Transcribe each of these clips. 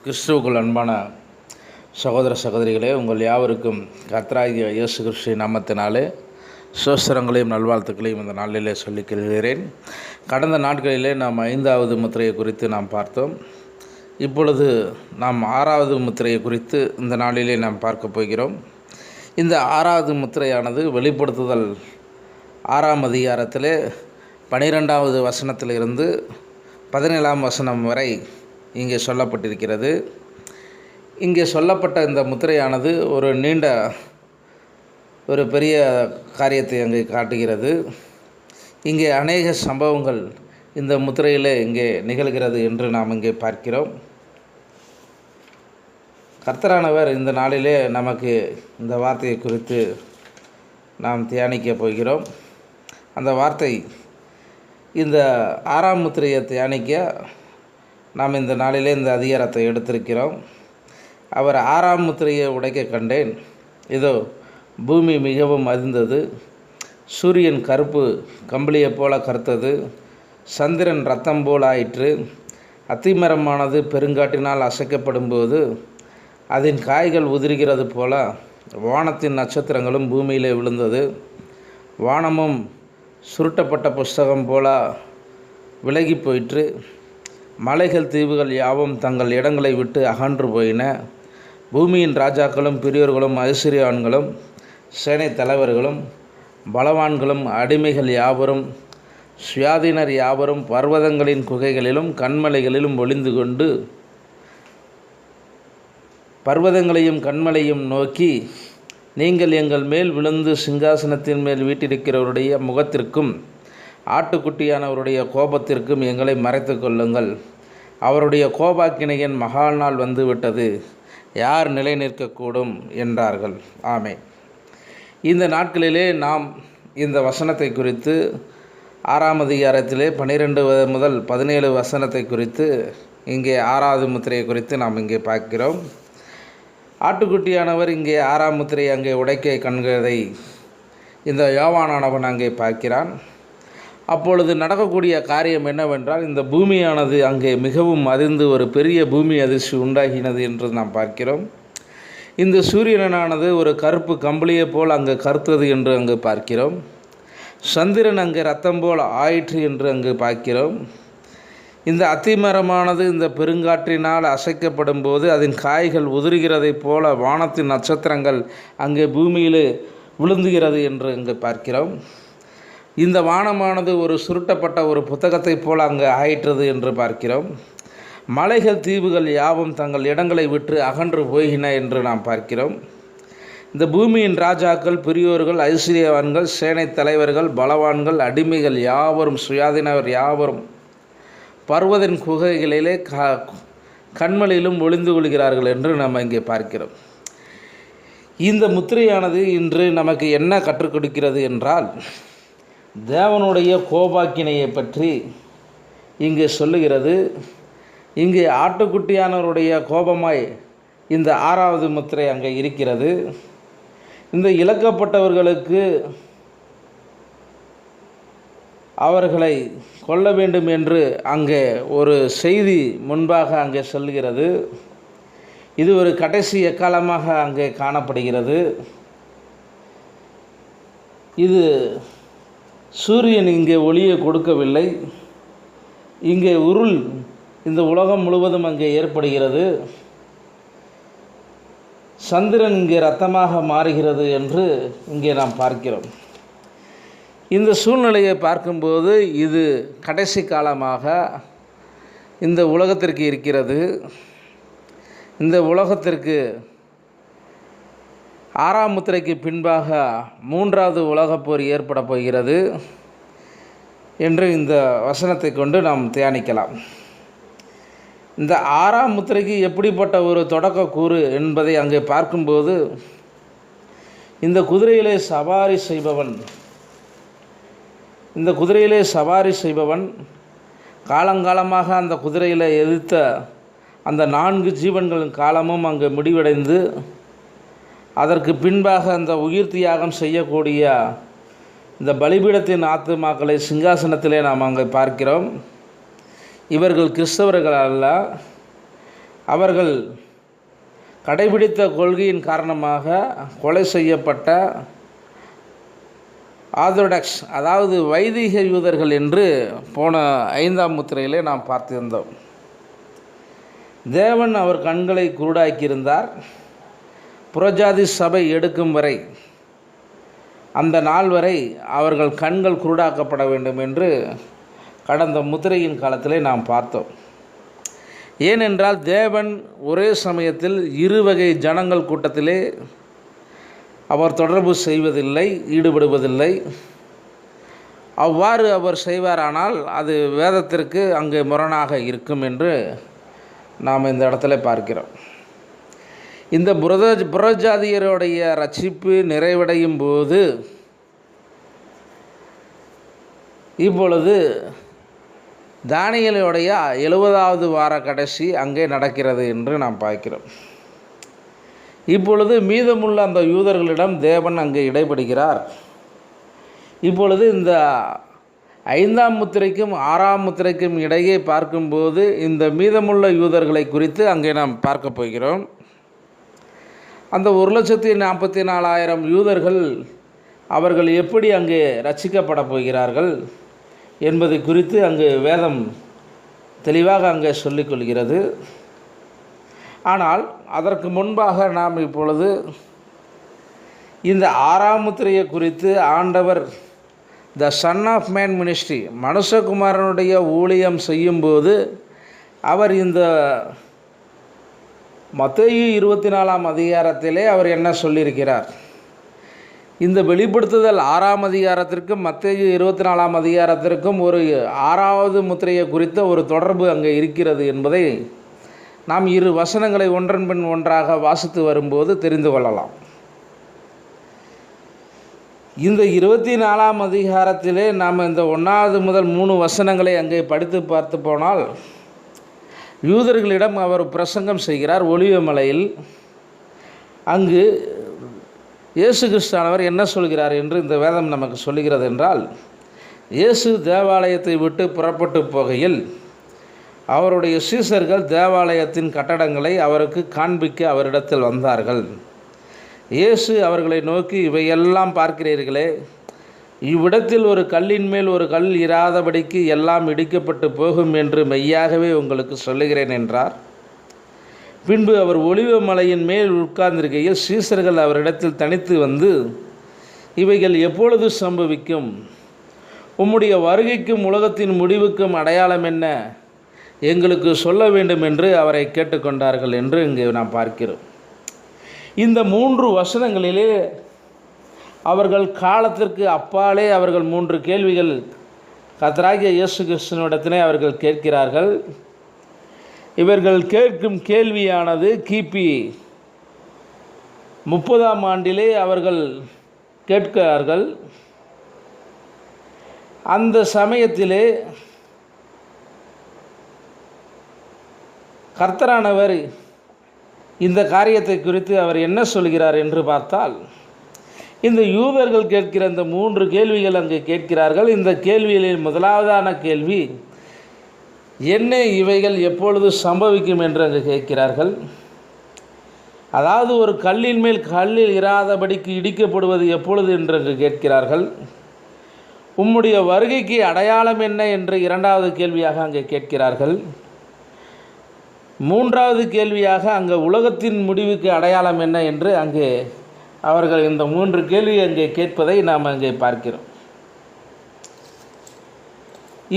கிறிஸ்துவுக்குள் அன்பான சகோதர சகோதரிகளே, உங்கள் யாவருக்கும் கர்த்தராகிய இயேசு கிறிஸ்து நாமத்தினாலே சோஸ்திரங்களையும் நல்வாழ்த்துக்களையும் இந்த நாளிலே சொல்லிக் கொள்கிறேன். கடந்த நாட்களிலே நாம் 5வது முத்திரையை குறித்து நாம் பார்த்தோம். இப்பொழுது நாம் 6வது முத்திரையை குறித்து இந்த நாளிலே நாம் பார்க்க போகிறோம். இந்த 6வது முத்திரையானது வெளிப்படுத்துதல் 6ஆம் அதிகாரத்திலே 12வது வசனத்திலிருந்து 17ஆம் வசனம் வரை இங்கே சொல்லப்பட்டிருக்கிறது. இங்கே சொல்லப்பட்ட இந்த முத்திரையானது ஒரு பெரிய காரியத்தை அங்கே காட்டுகிறது. இங்கே அநேக சம்பவங்கள் இந்த முத்திரையில் இங்கே நிகழ்கிறது என்று நாம் இங்கே பார்க்கிறோம். கர்த்தரானவர் இந்த நாளிலே நமக்கு இந்த வார்த்தையை குறித்து நாம் தியானிக்க போகிறோம். அந்த வார்த்தை, இந்த 6ஆம் முத்திரையை தியானிக்க நாம் இந்த நாளிலே இந்த அதிகாரத்தை எடுத்திருக்கிறோம். அவர் 6ஆம் முத்திரையை உடைக்க கண்டேன். இதோ பூமி மிகவும் அதிர்ந்தது, சூரியன் கருப்பு கம்பளியைப் போல கருத்தது, சந்திரன் இரத்தம் போல் ஆயிற்று. அத்திமரமானது பெருங்காட்டினால் அசைக்கப்படும்போது அதன் காய்கள் உதிர்கிறது போல வானத்தின் நட்சத்திரங்களும் பூமியிலே விழுந்தது. வானமும் சுருட்டப்பட்ட புஸ்தகம் போல விலகி போயிற்று. மலைகள் தீவுகள் யாவும் தங்கள் இடங்களை விட்டு அகன்று போயின. பூமியின் ராஜாக்களும் பெரியோர்களும் ஐஸ்வர்யவான்களும் சேனை தலைவர்களும் பலவான்களும் அடிமைகள் யாவரும் சுயாதீனர் யாவரும் பர்வதங்களின் குகைகளிலும் கண்மலைகளிலும் ஒளிந்து கொண்டு பர்வதங்களையும் கண்மலையும் நோக்கி, நீங்கள் எங்கள் மேல் விழுந்து சிங்காசனத்தின் மேல் வீட்டிருக்கிறவருடைய முகத்திற்கும் ஆட்டுக்குட்டியானவருடைய கோபத்திற்கும் எங்களை மறைத்து கொள்ளுங்கள். அவருடைய கோபாக்கினையின் மகா நாள் வந்துவிட்டது, யார் நிலை நிற்கக்கூடும் என்றார்கள். ஆமென். இந்த நாட்களிலே நாம் இந்த வசனத்தை குறித்து 6ஆம் அதிகாரத்திலே 12 முதல் 17 வசனத்தை குறித்து இங்கே 6வது முத்திரையை குறித்து நாம் இங்கே பார்க்கிறோம். ஆட்டுக்குட்டியானவர் இங்கே 6ஆம் முத்திரையை அங்கே உடைக்க கண்கிறதை இந்த யோவானானவன் அங்கே பார்க்கிறான். அப்பொழுது நடக்கக்கூடிய காரியம் என்னவென்றால், இந்த பூமியானது அங்கே மிகவும் அதிர்ந்து ஒரு பெரிய பூமி அதிர்ச்சி உண்டாகினது என்று நாம் பார்க்கிறோம். இந்த சூரியனானது ஒரு கருப்பு கம்பளியை போல் அங்கு கருத்தது என்று அங்கு பார்க்கிறோம். சந்திரன் அங்கே இரத்தம் போல் ஆயிற்று என்று அங்கு பார்க்கிறோம். இந்த அத்திமரமானது இந்த பெருங்காற்றினால் அசைக்கப்படும் போது அதன் காய்கள் உதிர்கிறதைப் போல வானத்தின் நட்சத்திரங்கள் அங்கே பூமியில் விழுந்துகிறது என்று அங்கு பார்க்கிறோம். இந்த வானமானது ஒரு சுருட்டப்பட்ட ஒரு புத்தகத்தைப் போல் அங்கு ஆயிற்றது என்று பார்க்கிறோம். மலைகள் தீவுகள் யாவும் தங்கள் இடங்களை விட்டு அகன்று போகின என்று நாம் பார்க்கிறோம். இந்த பூமியின் ராஜாக்கள் பெரியோர்கள் ஐஸ்வர்யவான்கள் சேனை தலைவர்கள் பலவான்கள் அடிமைகள் யாவரும் சுயாதீனர் யாவரும் பர்வதன் குகைகளிலே கண்மலையிலும் ஒளிந்து கொள்கிறார்கள் என்று நாம் இங்கே பார்க்கிறோம். இந்த முத்திரையானது இன்று நமக்கு என்ன கற்றுக் கொடுக்கிறது என்றால், தேவனுடைய கோபாக்கினையை பற்றி இங்கே சொல்லுகிறது. இங்கே ஆட்டுக்குட்டியானவருடைய கோபமாய் இந்த 6வது முத்திரை அங்கே இருக்கிறது. இந்த இழக்கப்பட்டவர்களுக்கு அவர்களை கொல்ல வேண்டும் என்று அங்கே ஒரு செய்தி முன்பாக அங்கே சொல்கிறது. இது ஒரு கடைசி எக்காலமாக அங்கே காணப்படுகிறது. இது சூரியன் இங்கே ஒளியை கொடுக்கவில்லை. இங்கே இருள் இந்த உலகம் முழுவதும் அங்கே ஏற்படுகிறது. சந்திரன் இங்கே இரத்தமாக மாறுகிறது என்று இங்கே நாம் பார்க்கிறோம். இந்த சூழ்நிலையை பார்க்கும்போது இது கடைசி காலமாக இந்த உலகத்திற்கு இருக்கிறது. இந்த உலகத்திற்கு 6ஆம் முத்திரைக்கு பின்பாக 3வது உலகப் போர் ஏற்பட போகிறது என்று இந்த வசனத்தை கொண்டு நாம் தியானிக்கலாம். இந்த 6ஆம் முத்திரைக்கு எப்படிப்பட்ட ஒரு தொடக்க கூறு என்பதை அங்கே பார்க்கும்போது, இந்த குதிரையிலே சவாரி செய்பவன் காலங்காலமாக அந்த குதிரையில் எதிர்த்த அந்த 4 ஜீவன்களின் காலமும் அங்கே முடிவடைந்து, அதற்கு பின்பாக அந்த உயிர் தியாகம் செய்யக்கூடிய இந்த பலிபீடத்தின் ஆத்துமாக்களை சிங்காசனத்திலே நாம் அங்கே பார்க்கிறோம். இவர்கள் கிறிஸ்தவர்கள் அல்ல, அவர்கள் கடைபிடித்த கொள்கையின் காரணமாக கொலை செய்யப்பட்ட ஆர்த்தடாக்ஸ், அதாவது வைதிக யூதர்கள் என்று போன 5ஆம் முத்திரையிலே நாம் பார்த்திருந்தோம். தேவன் அவர் கண்களை குருடாக்கியிருந்தார். புறஜாதி சபை எடுக்கும் வரை, அந்த நாள் வரை அவர்கள் கண்கள் குருடாக்கப்பட வேண்டும் என்று கடந்த முத்திரையின் காலத்திலே நாம் பார்த்தோம். ஏனென்றால் தேவன் ஒரே சமயத்தில் 2 வகை ஜனங்கள் கூட்டத்திலே அவர் தொடர்பு செய்வதில்லை, ஈடுபடுவதில்லை. அவ்வாறு அவர் செய்வாரானால் அது வேதத்திற்கு அங்கே முரணாக இருக்கும் என்று நாம் இந்த இடத்துல பார்க்கிறோம். இந்த புறஜாதியருடைய ரட்சிப்பு நிறைவடையும் போது இப்பொழுது தானியேலுடைய 70வது வார கடைசி அங்கே நடக்கிறது என்று நாம் பார்க்கிறோம். இப்பொழுது மீதமுள்ள அந்த யூதர்களிடம் தேவன் அங்கே இடைப்படுகிறார். இப்பொழுது இந்த 5ஆம் முத்திரைக்கும் 6ஆம் முத்திரைக்கும் இடையே பார்க்கும்போது இந்த மீதமுள்ள யூதர்களை குறித்து அங்கே நாம் பார்க்க போகிறோம். அந்த 1,44,000 யூதர்கள் அவர்கள் எப்படி அங்கே ரட்சிக்கப்பட போகிறார்கள் என்பது குறித்து அங்கு வேதம் தெளிவாக அங்கே சொல்லிக்கொள்கிறது. ஆனால் அதற்கு முன்பாக நாம் இப்பொழுது இந்த 6ஆம் முத்திரையை குறித்து ஆண்டவர் த சன் ஆஃப் மேன் மினிஸ்ட்ரி, மனுஷகுமாரனுடைய ஊழியம் செய்யும்போது அவர் இந்த மத்தேயு 24ஆம் அதிகாரத்திலே அவர் என்ன சொல்லியிருக்கிறார், இந்த வெளிப்படுத்துதல் 6ஆம் அதிகாரத்திற்கும் மத்தேயு 24ஆம் அதிகாரத்திற்கும் ஒரு 6வது முத்திரையை குறித்த ஒரு தொடர்பு அங்கே இருக்கிறது என்பதை நாம் 2 வசனங்களை ஒன்றன் பின் ஒன்றாக வாசித்து வரும்போது தெரிந்து கொள்ளலாம். இந்த 24ஆம் அதிகாரத்திலே நாம் இந்த 1வது முதல் 3 வசனங்களை அங்கே படித்து பார்த்து போனால், யூதர்களிடம் அவர் பிரசங்கம் செய்கிறார் ஒலிவ மலையில். அங்கு இயேசு கிறிஸ்தானவர் என்ன சொல்கிறார் என்று இந்த வேதம் நமக்கு சொல்லுகிறது என்றால், இயேசு தேவாலயத்தை விட்டு புறப்பட்டு போகையில் அவருடைய சீசர்கள் தேவாலயத்தின் கட்டடங்களை அவருக்கு காண்பிக்க அவரிடத்தில் வந்தார்கள். இயேசு அவர்களை நோக்கி, இவையெல்லாம் பார்க்கிறீர்களே, இவ்விடத்தில் ஒரு கல்லின் மேல் ஒரு கல் இராதபடிக்கு எல்லாம் இடிக்கப்பட்டு போகும் என்று மெய்யாகவே உங்களுக்கு சொல்லுகிறேன் என்றார். பின்பு அவர் ஒலிவ மலையின் மேல் உட்கார்ந்திருக்கையில் சீசர்கள் அவரிடத்தில் தனித்து வந்து, இவைகள் எப்பொழுது சம்பவிக்கும்? உம்முடைய வருகைக்கும் உலகத்தின் முடிவுக்கும் அடையாளம் என்ன? எங்களுக்கு சொல்ல வேண்டும் என்று அவரை கேட்டுக்கொண்டார்கள் என்று இங்கே நாம் பார்க்கிறோம். இந்த 3 வசனங்களிலே அவர்கள் காலத்திற்கு அப்பாலே அவர்கள் 3 கேள்விகள் கர்த்தராகிய இயேசு கிறிஸ்துவினிடத்திலே அவர்கள் கேட்கிறார்கள். இவர்கள் கேட்கும் கேள்வியானது கிபி 30ஆம் ஆண்டிலே அவர்கள் கேட்கிறார்கள். அந்த சமயத்திலே கர்த்தரானவர் இந்த காரியத்தை குறித்து அவர் என்ன சொல்கிறார் என்று பார்த்தால், இந்த யூதர்கள் கேட்கிற இந்த 3 கேள்விகள் அங்கே கேட்கிறார்கள். இந்த கேள்விகளில் முதலாவதான கேள்வி, என்ன இவைகள் எப்பொழுது சம்பவிக்கும் என்று அங்கே கேட்கிறார்கள். அதாவது ஒரு கல்லின் மேல் கல்லில் இராதபடிக்கு இடிக்கப்படுவது எப்பொழுது என்று அங்கு கேட்கிறார்கள். உம்முடைய வருகைக்கு அடையாளம் என்ன என்று 2வது கேள்வியாக அங்கே கேட்கிறார்கள். 3வது கேள்வியாக அங்கே உலகத்தின் முடிவுக்கு அடையாளம் என்ன என்று அங்கே அவர்கள் இந்த 3 கேள்வி அங்கே கேட்பதை நாம் அங்கே பார்க்கிறோம்.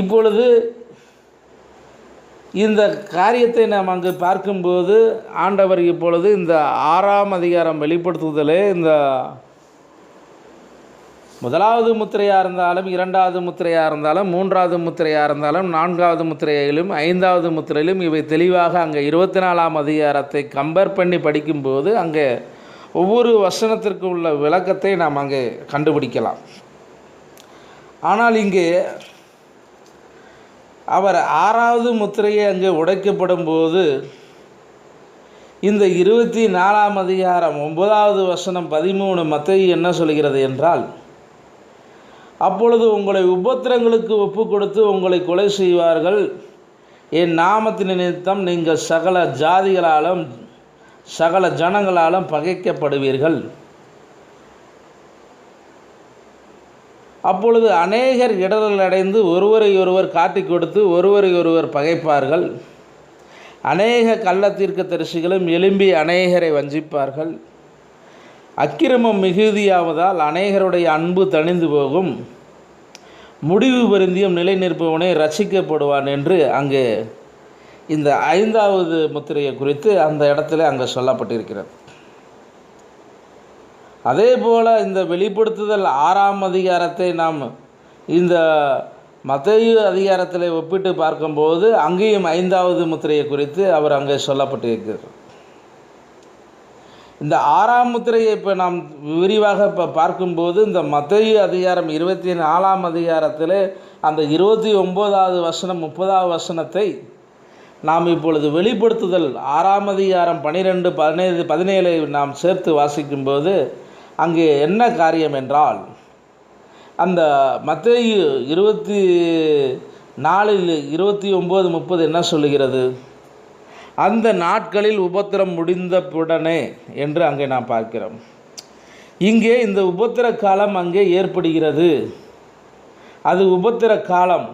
இப்பொழுது இந்த காரியத்தை நாம் அங்கு பார்க்கும்போது ஆண்டவர் இப்பொழுது இந்த 6ஆம் அதிகாரம் வெளிப்படுத்துதலே இந்த 1வது முத்திரையாக இருந்தாலும் 2வது முத்திரையாக இருந்தாலும் 3வது முத்திரையாக இருந்தாலும் 4வது முத்திரையிலும் 5வது முத்திரையிலும் இவை தெளிவாக அங்கே 24ஆம் அதிகாரத்தை கம்பேர் பண்ணி படிக்கும்போது அங்கே ஒவ்வொரு வசனத்திற்கு உள்ள விளக்கத்தை நாம் அங்கே கண்டுபிடிக்கலாம். ஆனால் இங்கே அவர் 6வது முத்திரையை அங்கே உடைக்கப்படும் போது இந்த 24ஆம் அதிகாரம் 9வது வசனம் 13 மத்தேயு என்ன சொல்கிறது என்றால், அப்பொழுது உங்களை உபத்திரங்களுக்கு ஒப்பு கொடுத்து உங்களை கொலை செய்வார்கள், என் நாமத்தின் நிமித்தம் நீங்கள் சகல ஜாதிகளாலும் சகல ஜனங்களாலும் பகைக்கப்படுவீர்கள். அப்பொழுது அநேகர் இடரல் அடைந்து ஒருவரை ஒருவர் காட்டிக் கொடுத்து ஒருவரை ஒருவர் பகைப்பார்கள். அநேக கள்ள தீர்க்கதரிசிகளும் எழும்பி அநேகரை வஞ்சிப்பார்கள். அக்கிரமம் மிகுதியாவதால் அநேகருடைய அன்பு தணிந்து போகும். முடிவு பொருந்தியும் நிலை நிற்பவனே ரட்சிக்கப்படுவான் என்று அங்கே இந்த 5வது முத்திரையை குறித்து அந்த இடத்துல அங்கே சொல்லப்பட்டிருக்கிறது. அதே போல் இந்த வெளிப்படுத்துதல் 6ஆம் அதிகாரத்தை நாம் இந்த மத்தேயு அதிகாரத்தில் ஒப்பிட்டு பார்க்கும்போது அங்கேயும் 5வது முத்திரையை குறித்து அவர் அங்கே சொல்லப்பட்டிருக்கிறார். இந்த 6ஆம் முத்திரையை இப்போ நாம் விரிவாக இப்போ பார்க்கும்போது இந்த மத்தேயு அதிகாரம் 24ஆம் அதிகாரத்தில் அந்த 29வது வசனம் 30வது வசனத்தை நாம் இப்பொழுது வெளிப்படுத்துதல் 6ஆம் அதிகாரம் 12, 15, 17 நாம் சேர்த்து வாசிக்கும்போது அங்கே என்ன காரியம் என்றால், அந்த மத்தேயு 24, 29, 30 என்ன சொல்லுகிறது? அந்த நாட்களில் உபத்திரம் முடிந்தவுடனே என்று அங்கே நாம் பார்க்கிறோம். இங்கே இந்த உபத்திர காலம் அங்கே ஏற்படுகிறது. அது உபத்திர காலம்.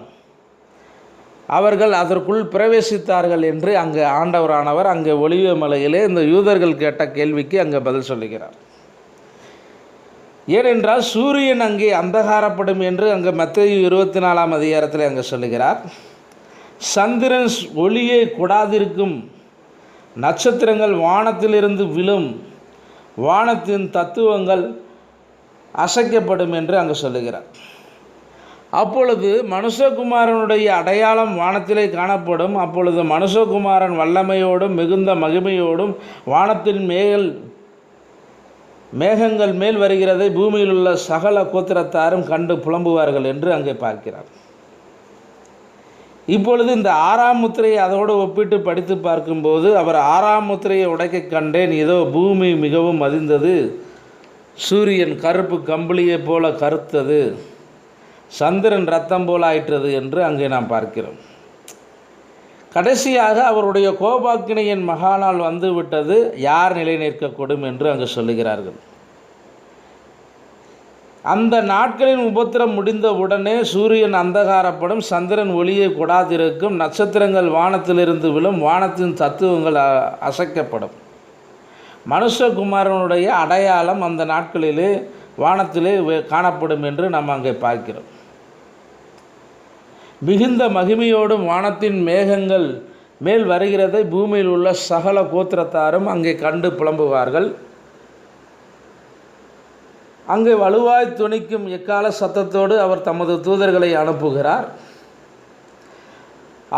அவர்கள் அதற்குள் பிரவேசித்தார்கள் என்று அங்கே ஆண்டவரானவர் அங்கே ஒலிவ மலையிலே இந்த யூதர்கள் கேட்ட கேள்விக்கு அங்கே பதில் சொல்லுகிறார். ஏனென்றால் சூரியன் அங்கே அந்தகாரப்படும் என்று அங்கே மத்தேயு 24ஆம் அதிகாரத்தில் அங்கே சொல்லுகிறார். சந்திரன் ஒளியை கொடாதிருக்கும், நட்சத்திரங்கள் வானத்திலிருந்து விழும், வானத்தின் தத்துவங்கள் அசைக்கப்படும் என்று அங்கே சொல்லுகிறார். அப்பொழுது மனுஷகுமாரனுடைய அடையாளம் வானத்திலே காணப்படும். அப்பொழுது மனுஷகுமாரன் வல்லமையோடும் மிகுந்த மகிமையோடும் வானத்தின் மேகங்கள் மேல் வருகிறதை பூமியில் உள்ள சகல கோத்திரத்தாரும் கண்டு புலம்புவார்கள் என்று அங்கே பார்க்கிறார். இப்பொழுது இந்த 6ஆம் முத்திரையை அதோடு ஒப்பிட்டு படித்து பார்க்கும்போது அவர் 6ஆம் முத்திரையை உடைக்க கண்டேன், இதோ பூமி மிகவும் மதிந்தது, சூரியன் கருப்பு கம்பளியைப் போல கருத்தது, சந்திரன் இரத்தம் போல ஆயிற்றது என்று அங்கே நாம் பார்க்கிறோம். கடைசியாக அவருடைய கோபாக்கினையின் மகாநாள் வந்து விட்டது, யார் நிலை நிற்கக்கூடும் என்று அங்கு சொல்லுகிறார்கள். அந்த நாட்களின் உபத்திரம் முடிந்த உடனே சூரியன் அந்தகாரப்படும், சந்திரன் ஒளியை கொடாதிருக்கும், நட்சத்திரங்கள் வானத்திலிருந்து விழும், வானத்தின் தத்துவங்கள் அசைக்கப்படும். மனுஷகுமாரனுடைய அடையாளம் அந்த நாட்களிலே வானத்திலே காணப்படும் என்று நாம் அங்கே பார்க்கிறோம். மிகுந்த மகிமையோடும் வானத்தின் மேகங்கள் மேல் வருகிறதை பூமியில் உள்ள சகல கோத்திரத்தாரும் அங்கே கண்டு புலம்புவார்கள். அங்கே வலுவாய் துணிக்கும் எக்கால சத்தத்தோடு அவர் தமது தூதர்களை அனுப்புகிறார்.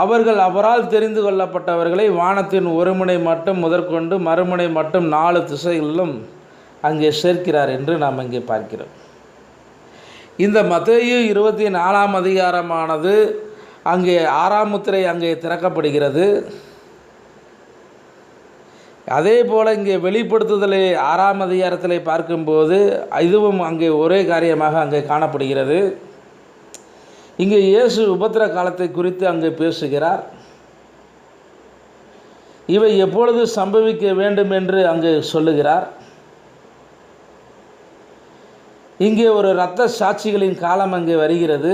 அவர்கள் அவரால் தெரிந்து கொள்ளப்பட்டவர்களை வானத்தின் ஒரு முனை மட்டும் முதற்கொண்டு மறுமுனை மட்டும் 4 திசைகளிலும் அங்கே சேர்க்கிறார் என்று நாம் இங்கே பார்க்கிறோம். இந்த மத்தேயு 24ஆம் அதிகாரமானது அங்கே 6ஆம் முத்திரை அங்கே திறக்கப்படுகிறது. அதே போல் இங்கே வெளிப்படுத்துதலை 6ஆம் அதிகாரத்தில் பார்க்கும்போது இதுவும் அங்கே ஒரே காரியமாக அங்கே காணப்படுகிறது. இங்கே இயேசு உபத்திர காலத்தை குறித்து அங்கே பேசுகிறார். இவை எப்பொழுது சம்பவிக்க வேண்டும் என்று அங்கே சொல்லுகிறார். இங்கே ஒரு இரத்த சாட்சிகளின் காலம் அங்கே வருகிறது.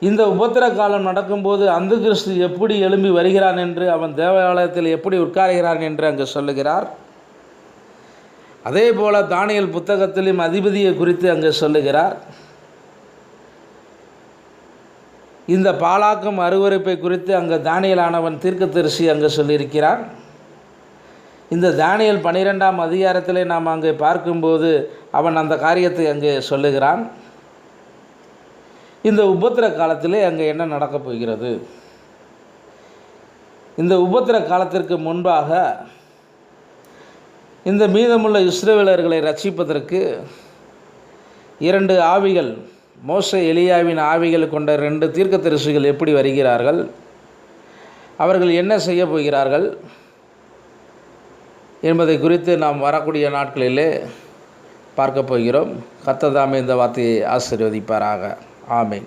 இந்த உபத்திர காலம் நடக்கும்போது அந்து கிறிஸ்து எப்படி எழும்பி வருகிறான் என்று, அவன் தேவாலயத்தில் எப்படி உட்காருகிறான் என்று அங்கே சொல்லுகிறார். அதே போல் தானியேல் புத்தகத்திலும் அதிபதியை குறித்து அங்கே சொல்லுகிறார். இந்த பாலாக்கும் அருவருப்பை குறித்து அங்கே தானியேலானவன் தீர்க்கதரிசி அங்கே சொல்லியிருக்கிறான். இந்த தானியேல் 12ஆம் அதிகாரத்திலே நாம் அங்கே பார்க்கும்போது அவன் அந்த காரியத்தை அங்கே சொல்லுகிறான். இந்த உபத்திர காலத்திலே அங்கே என்ன நடக்கப் போகிறது? இந்த உபத்திர காலத்திற்கு முன்பாக இந்த மீதமுள்ள இஸ்ரவேலர்களை ரட்சிப்பதற்கு 2 ஆவிகள், மோசே எலியாவின் ஆவிகள் கொண்ட 2 தீர்க்கதரிசிகள் எப்படி வருகிறார்கள், அவர்கள் என்ன செய்ய போகிறார்கள் என்பதை குறித்து நாம் வரக்கூடிய நாட்களிலே பார்க்க போகிறோம். கர்த்தர் தாமே இந்த வார்த்தையை ஆசீர்வதிப்பாராக. ஆமென்.